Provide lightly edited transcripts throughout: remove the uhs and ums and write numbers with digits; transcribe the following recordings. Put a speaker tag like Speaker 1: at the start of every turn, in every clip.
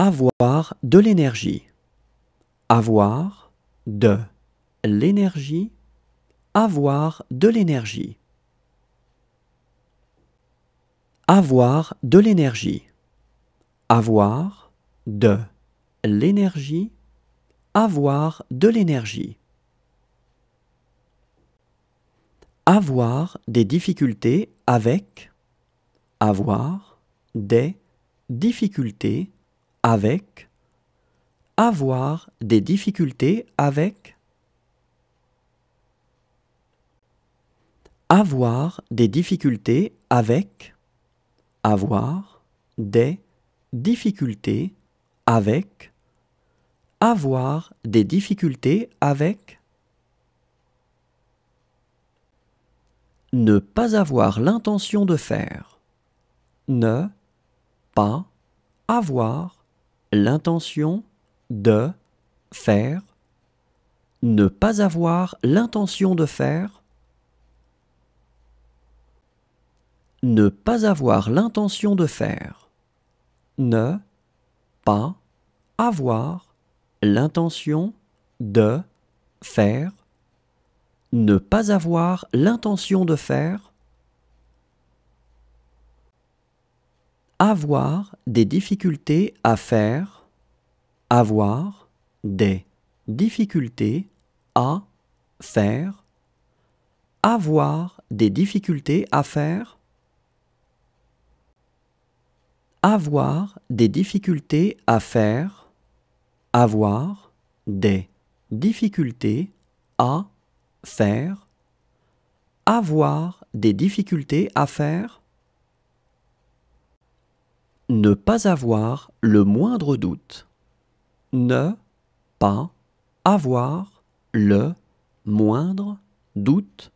Speaker 1: Avoir de l'énergie. Avoir de l'énergie. Avoir de l'énergie. Avoir de l'énergie. Avoir de l'énergie. Avoir de l'énergie. Avoir des difficultés avec. Avoir des difficultés avec. Avoir des difficultés avec. Avoir des difficultés avec. Avoir des difficultés avec. Avoir des difficultés avec. Ne pas avoir l'intention de faire. Ne pas avoir l'intention de faire. Ne pas avoir l'intention de faire. Ne pas avoir l'intention de faire. Ne pas avoir l'intention de faire. Ne pas avoir l'intention de faire. Avoir des difficultés à faire. Avoir des difficultés à faire. Avoir des difficultés à faire. Avoir des difficultés à faire. Avoir des difficultés à faire. Avoir des difficultés à faire. Ne pas avoir le moindre doute. Ne pas avoir le moindre doute.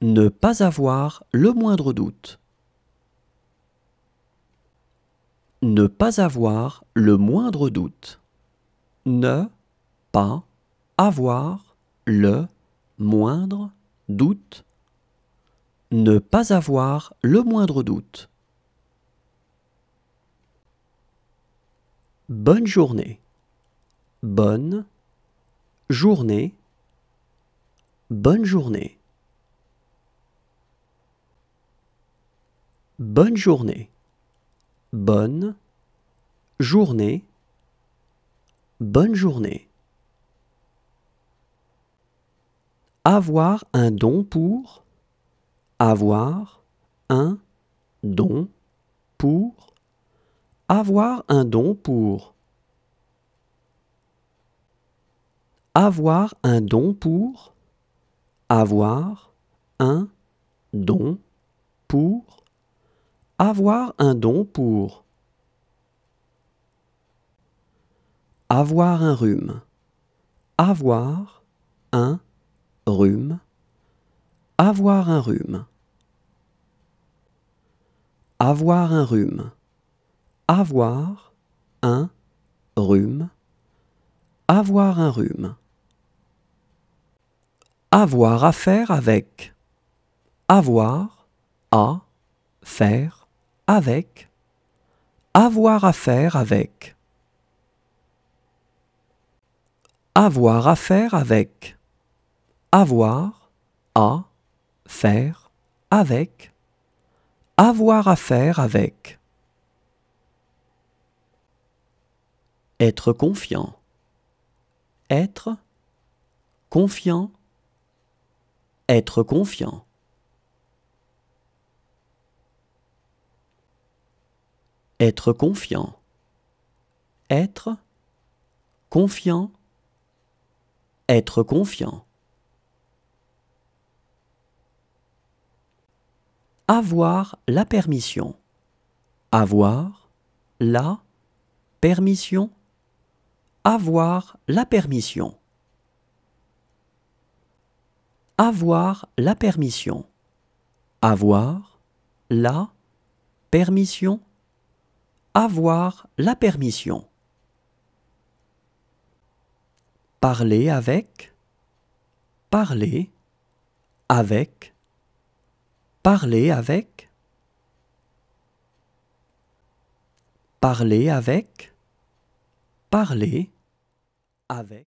Speaker 1: Ne pas avoir le moindre doute. Ne pas avoir le moindre doute. Ne pas avoir le moindre doute. Ne pas avoir le moindre doute. Bonne journée. Bonne journée. Bonne journée. Bonne journée. Bonne journée. Bonne journée. Avoir un don pour. Avoir un don pour. Avoir un don pour. Avoir un don pour. Avoir un don pour. Avoir un don pour. Avoir un rhume. Avoir un rhume. Avoir un rhume. Avoir un rhume. Avoir un rhume. Avoir un rhume. Avoir à faire avec. Avoir à faire avec. Avoir à faire avec. Avoir à faire avec. Avoir à faire avec. Avoir à faire avec. Être confiant. Être confiant. Être confiant. Être confiant. Être confiant. Être confiant. Avoir la permission. Avoir la permission. Avoir la permission. Avoir la permission. Avoir la permission. Avoir la permission. Parler avec. Parler avec. Parler avec. Parler avec. parler avec.